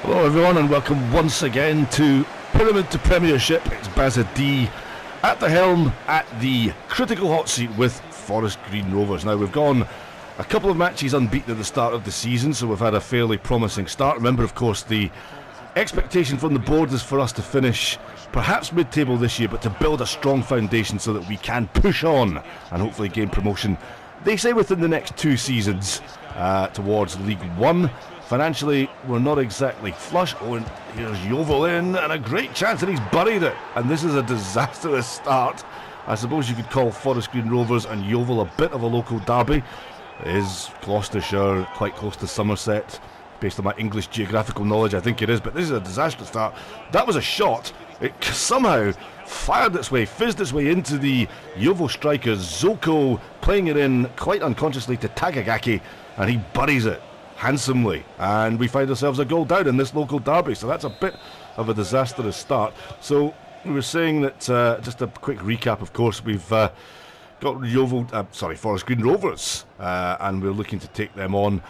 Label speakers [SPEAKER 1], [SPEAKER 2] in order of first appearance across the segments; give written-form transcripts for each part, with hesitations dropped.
[SPEAKER 1] Hello everyone and welcome once again to Pyramid to Premiership. It's Bazza D at the helm at the critical hot seat with Forest Green Rovers. Now we've gone a couple of matches unbeaten at the start of the season, so we've had a fairly promising start. Remember, of course, the expectation from the board is for us to finish perhaps mid-table this year, but to build a strong foundation so that we can push on and hopefully gain promotion, they say, within the next 2 seasons towards League One. Financially, we're not exactly flush. Oh, and here's Yeovil in, and a great chance, and he's buried it. And this is a disastrous start. I suppose you could call Forest Green Rovers and Yeovil a bit of a local derby. It is Gloucestershire, quite close to Somerset. Based on my English geographical knowledge, I think it is, but this is a disastrous start. That was a shot. It somehow fired its way, fizzed its way into the Yeovil strikers. Zoko playing it in quite unconsciously to Tagagaki, and he buries it handsomely, and we find ourselves a goal down in this local derby, so that's a bit of a disastrous start. So we were saying that, just a quick recap, of course, we've got Forest Green Rovers, and we're looking to take them on.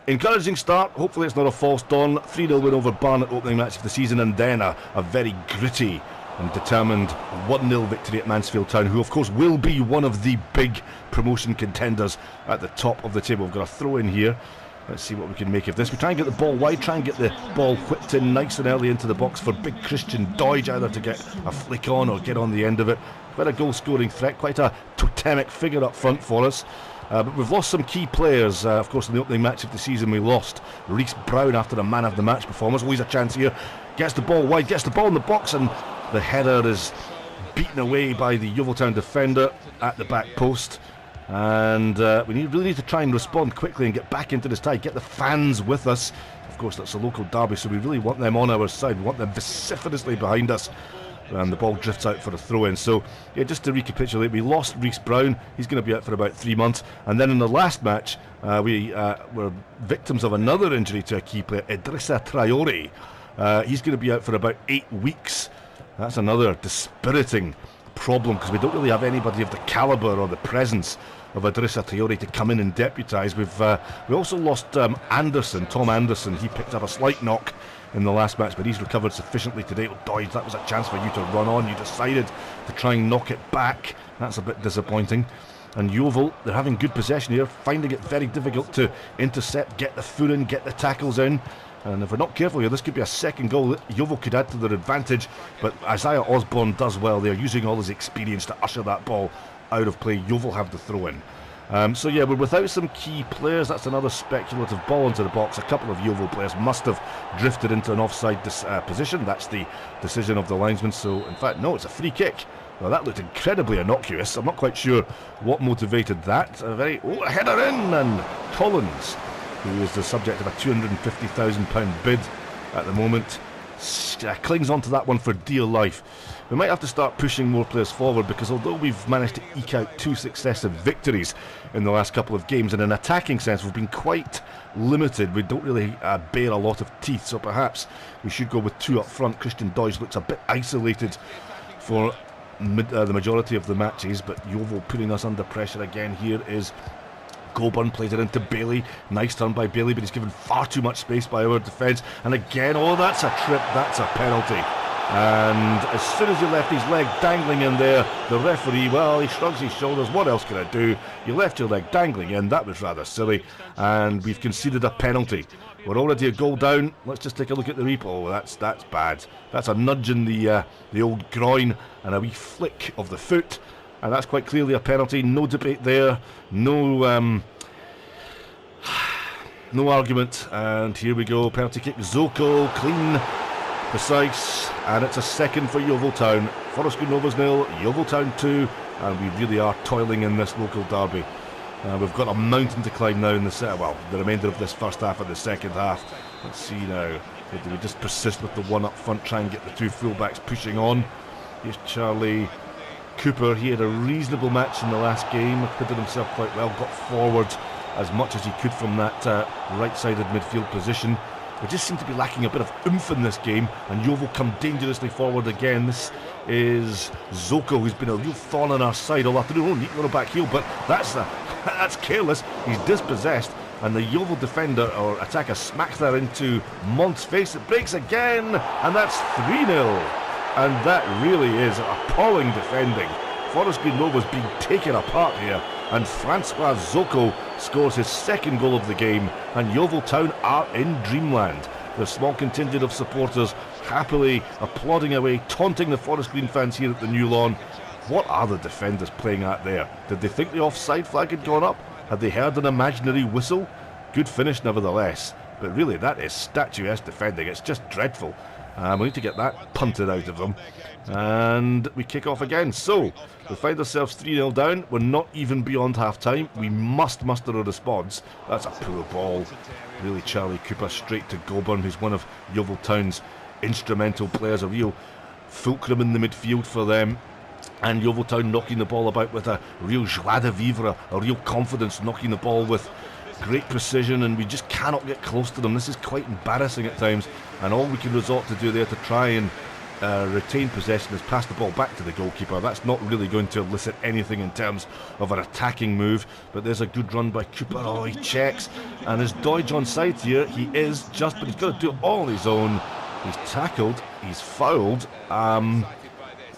[SPEAKER 1] Encouraging start, hopefully it's not a false dawn. 3-0 win over Barnet opening match of the season, and then a very gritty and determined 1-0 victory at Mansfield Town, who of course will be one of the big promotion contenders at the top of the table. We've got a throw in here. Let's see what we can make of this. We try and get the ball wide, try and get the ball whipped in nice and early into the box for big Christian Doidge, either to get a flick on or get on the end of it. Quite a goal scoring threat, quite a totemic figure up front for us. But we've lost some key players. Of course, in the opening match of the season we lost Rhys Brown after a man of the match performance. Always a chance here. Gets the ball wide, gets the ball in the box, and the header is beaten away by the Yeovil Town defender at the back post. And we really need to try and respond quickly and get back into this tie, get the fans with us. Of course, that's a local derby, so we really want them on our side. We want them vociferously behind us. And the ball drifts out for a throw-in. So, yeah, just to recapitulate, we lost Rhys Brown. He's going to be out for about 3 months. And then in the last match, we were victims of another injury to a key player, Idrissa Traore. He's going to be out for about 8 weeks. That's another dispiriting problem, because we don't really have anybody of the calibre or the presence of Idrissa Traore to come in and deputise. We also lost Tom Anderson. He picked up a slight knock in the last match, but he's recovered sufficiently today. Oh, Doidge, that was a chance for you to run on. You decided to try and knock it back. That's a bit disappointing. And Yeovil, they're having good possession here, finding it very difficult to intercept, get the foot in, get the tackles in. And if we're not careful here, this could be a second goal that Yeovil could add to their advantage. But Isaiah Osborne does well there, using all his experience to usher that ball out of play. Yeovil have the throw-in. So yeah, we're without some key players. That's another speculative ball into the box. A couple of Yeovil players must have drifted into an offside position. That's the decision of the linesman. So, in fact, no, it's a free kick. Well, that looked incredibly innocuous. I'm not quite sure what motivated that. A header in, and Collins, who is the subject of a £250,000 bid at the moment, clings onto that one for dear life. We might have to start pushing more players forward, because although we've managed to eke out 2 successive victories in the last couple of games, in an attacking sense we've been quite limited. We don't really bear a lot of teeth, so perhaps we should go with 2 up front. Christian Doidge looks a bit isolated for the majority of the matches, but Yeovil putting us under pressure again. Here is Coburn, plays it into Bailey. Nice turn by Bailey, but he's given far too much space by our defence. And again, oh, that's a trip, that's a penalty. And as soon as he left his leg dangling in there, the referee, well, he shrugs his shoulders. What else can I do? You left your leg dangling in. That was rather silly. And we've conceded a penalty. We're already a goal down. Let's just take a look at the replay. Oh, that's bad. That's a nudge in the old groin and a wee flick of the foot. And that's quite clearly a penalty. No debate there. No argument. And here we go. Penalty kick. Zoko, clean, precise. And it's a second for Yeovil Town. Forest Green Rovers 0, Yeovil Town 2. And we really are toiling in this local derby. We've got a mountain to climb now in the remainder of this first half and the second half. Let's see now. Do we just persist with the one up front, try and get the 2 fullbacks pushing on? Here's Charlie Cooper. He had a reasonable match in the last game, acquitted himself quite well, got forward as much as he could from that right-sided midfield position. We just seem to be lacking a bit of oomph in this game, and Yeovil come dangerously forward again. This is Zoko, who's been a real thorn on our side all afternoon. Oh, neat little back heel, but that's careless. He's dispossessed. and the Yeovil defender or attacker smacks that into Mont's face. It breaks again, and that's 3-0. And that really is appalling defending. Forest Green Rovers being taken apart here, and Francois Zoko scores his second goal of the game, and Yeovil Town are in dreamland. The small contingent of supporters happily applauding away, taunting the Forest Green fans here at the new lawn. What are the defenders playing at there? Did they think the offside flag had gone up? Had they heard an imaginary whistle? Good finish nevertheless, but really that is statuesque defending. It's just dreadful. We need to get that punted out of them, and we kick off again. So we find ourselves 3-0 down. We're not even beyond half time. We must muster a response. That's a poor ball, really. Charlie Cooper straight to Goburn, who's one of Yeovil Town's instrumental players, a real fulcrum in the midfield for them. And Yeovil Town knocking the ball about with a real joie de vivre, a real confidence, knocking the ball with great precision, and we just cannot get close to them. This is quite embarrassing at times, and all we can resort to do there to try and retain possession is pass the ball back to the goalkeeper. That's not really going to elicit anything in terms of an attacking move, but there's a good run by Cooper. Oh, he checks, and is Doidge on side here? He is, just, but he's got to do it all on his own. He's tackled, he's fouled,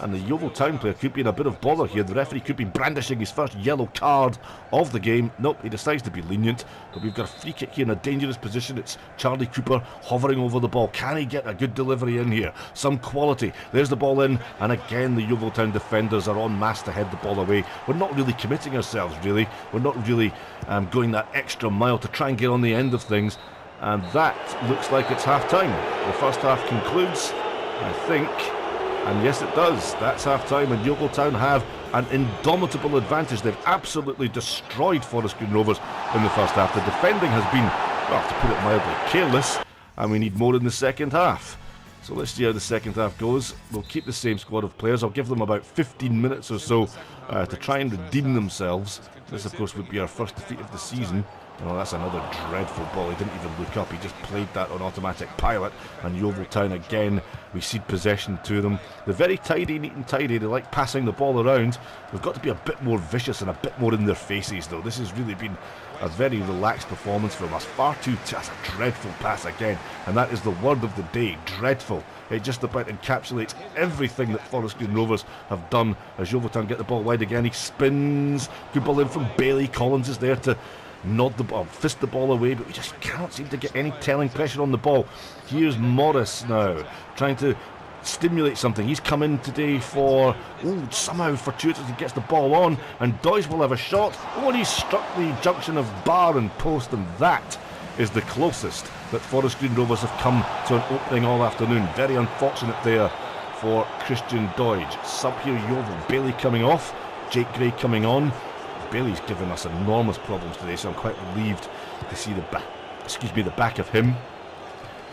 [SPEAKER 1] and the Yeovil Town player could be in a bit of bother here. The referee could be brandishing his first yellow card of the game. Nope, he decides to be lenient, but we've got a free kick here in a dangerous position. It's Charlie Cooper hovering over the ball. Can he get a good delivery in here? Some quality. There's the ball in, and again the Yeovil Town defenders are en masse to head the ball away. We're not really committing ourselves, really. We're not really going that extra mile to try and get on the end of things, and that looks like it's half time. The first half concludes, I think. And yes, it does. That's half-time, and Yeovil Town have an indomitable advantage. They've absolutely destroyed Forest Green Rovers in the first half. The defending has been, well, to put it mildly, careless, and we need more in the second half. So let's see how the second half goes. We'll keep the same squad of players. I'll give them about 15 minutes or so to try and redeem themselves. This, of course, would be our first defeat of the season. Oh, that's another dreadful ball. He didn't even look up. He just played that on automatic pilot. And Yeovil Town again, we cede possession to them. They're very tidy, neat and tidy. They like passing the ball around. We've got to be a bit more vicious and a bit more in their faces, though. This has really been a very relaxed performance from us. Far too... That's a dreadful pass again. And that is the word of the day. Dreadful. It just about encapsulates everything that Forest Green Rovers have done. As Yeovil Town get the ball wide again, he spins. Good ball in from Bailey. Collins is there to nod the ball, fist the ball away, but we just cannot seem to get any telling pressure on the ball. Here's Morris now, trying to stimulate something. He's come in today for, somehow fortuitously gets the ball on, and Doyce will have a shot. And he's struck the junction of bar and post, and that is the closest that Forest Green Rovers have come to an opening all afternoon. Very unfortunate there for Christian Doidge. Sub here, Yeovil. Bailey coming off, Jake Gray coming on. Bailey's given us enormous problems today, so I'm quite relieved to see the back of him.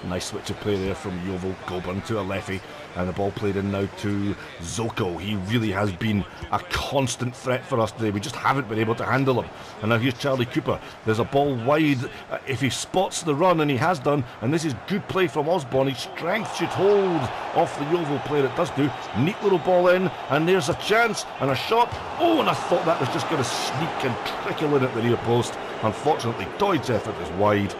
[SPEAKER 1] Nice switch of play there from Yeovil. Goburn to Alefi, and the ball played in now to Zoko. He really has been a constant threat for us today. We just haven't been able to handle him. And now here's Charlie Cooper. There's a ball wide. If he spots the run, and he has done, and this is good play from Osborne. His strength should hold off the Yeovil player. It does do. Neat little ball in, and there's a chance and a shot. Oh, and I thought that was just going to sneak and trickle in at the near post. Unfortunately, Doid's effort is wide.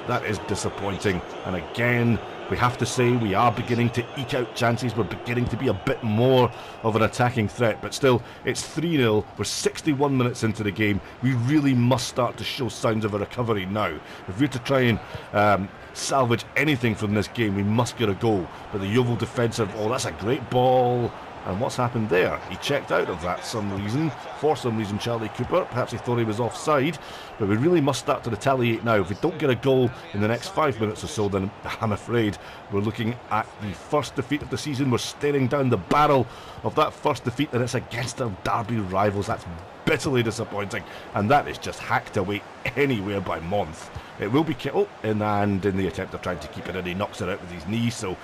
[SPEAKER 1] That is disappointing, and again we have to say we are beginning to eke out chances. We're beginning to be a bit more of an attacking threat, but still it's 3-0. We're 61 minutes into the game. We really must start to show signs of a recovery now. If we're to try and salvage anything from this game, we must get a goal. But the Yeovil defensive, that's a great ball. And what's happened there? He checked out of that for some reason, Charlie Cooper. Perhaps he thought he was offside. But we really must start to retaliate now. If we don't get a goal in the next 5 minutes or so, then I'm afraid we're looking at the first defeat of the season. We're staring down the barrel of that first defeat, and it's against our Derby rivals. That's bitterly disappointing. And that is just hacked away anywhere by Month. It will be and in the attempt of trying to keep it in, he knocks it out with his knee. So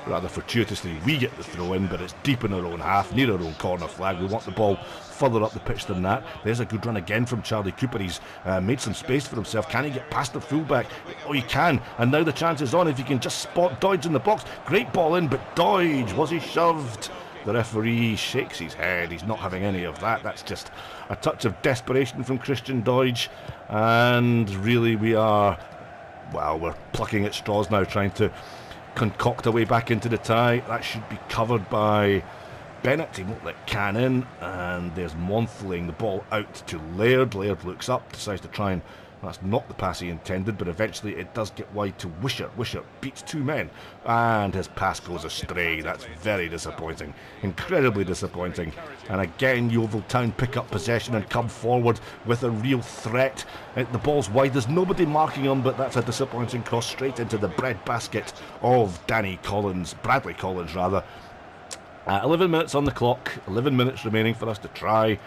[SPEAKER 1] rather fortuitously, we get the throw in, but it's deep in our own half, near our own corner flag. We want the ball further up the pitch than that. There's a good run again from Charlie Cooper. He's made some space for himself. Can he get past the fullback? Oh, he can. And now the chance is on if he can just spot Doidge in the box. Great ball in, but Doidge, was he shoved? The referee shakes his head. He's not having any of that. That's just a touch of desperation from Christian Deutsch. And really we are, well, we're plucking at straws now, trying to concoct a way back into the tie. That should be covered by Bennett. He won't let Can in. And there's Month laying the ball out to Laird. Laird looks up, decides to try and... That's not the pass he intended, but eventually it does get wide to Wishart. Wishart beats two men, and his pass goes astray. That's very disappointing, incredibly disappointing. And again, Yeovil Town pick up possession and come forward with a real threat. The ball's wide, there's nobody marking him, but that's a disappointing cross straight into the breadbasket of Bradley Collins rather. 11 minutes on the clock, 11 minutes remaining for us to try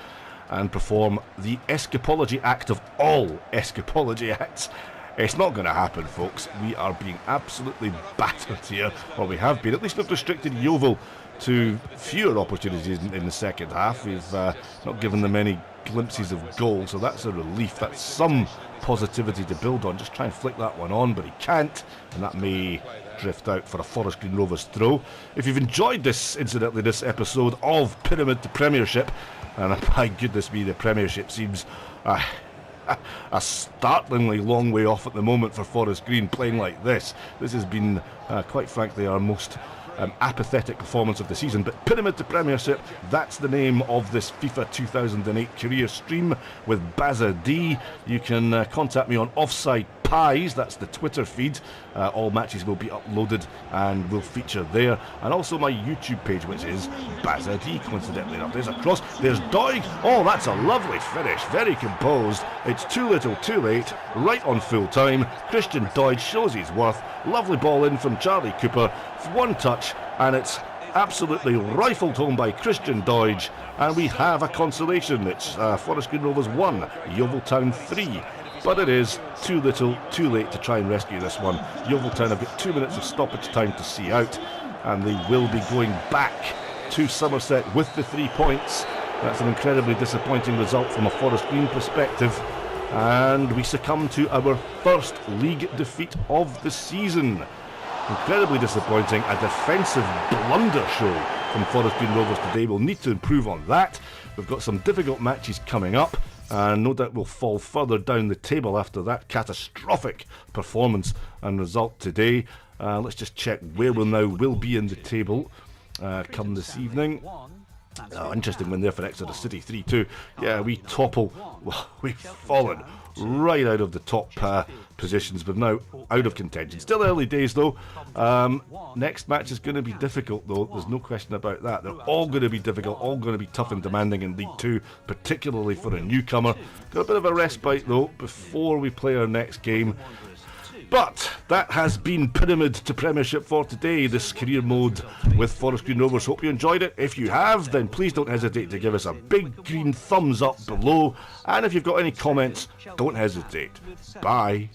[SPEAKER 1] and perform the escapology act of all escapology acts. It's not going to happen, folks. We are being absolutely battered here, or we have been. At least we've restricted Yeovil to fewer opportunities in the second half. We've not given them any glimpses of goal, so that's a relief. That's some positivity to build on. Just try and flick that one on, but he can't, and that may drift out for a Forest Green Rovers throw. If you've enjoyed this, incidentally, this episode of Pyramid to Premiership, and my goodness me, the Premiership seems a startlingly long way off at the moment for Forest Green playing like this. This has been, quite frankly, our most apathetic performance of the season. But Pyramid to Premiership, that's the name of this FIFA 2008 career stream with Bazza D. You can contact me on Offside Pies, that's the Twitter feed. All matches will be uploaded and will feature there. And also my YouTube page, which is Bazza D, coincidentally enough. There's a cross, there's Doig. Oh, that's a lovely finish, very composed. It's too little, too late, right on full time. Christian Doig shows his worth. Lovely ball in from Charlie Cooper. One touch, and it's absolutely rifled home by Christian Doig. And we have a consolation. It's Forest Green Rovers 1, Yeovil Town 3. But it is too little, too late to try and rescue this one. Yeovil Town have got 2 minutes of stoppage time to see out, and they will be going back to Somerset with the 3 points. That's an incredibly disappointing result from a Forest Green perspective, and we succumb to our first league defeat of the season. Incredibly disappointing, a defensive blunder show from Forest Green Rovers today. We'll need to improve on that. We've got some difficult matches coming up, and no doubt we'll fall further down the table after that catastrophic performance and result today. Let's just check where we now will be in the table come this evening. Interesting win there for Exeter City, 3-2. Yeah, we topple. Well, we've fallen right out of the top positions, but now out of contention. Still early days though. Next match is going to be difficult though, there's no question about that. They're all going to be difficult, all going to be tough and demanding in League 2, particularly for a newcomer. Got a bit of a respite though before we play our next game. But that has been Pyramid to Premiership for today, this career mode with Forest Green Rovers. Hope you enjoyed it. If you have, then please don't hesitate to give us a big green thumbs up below. And if you've got any comments, don't hesitate. Bye.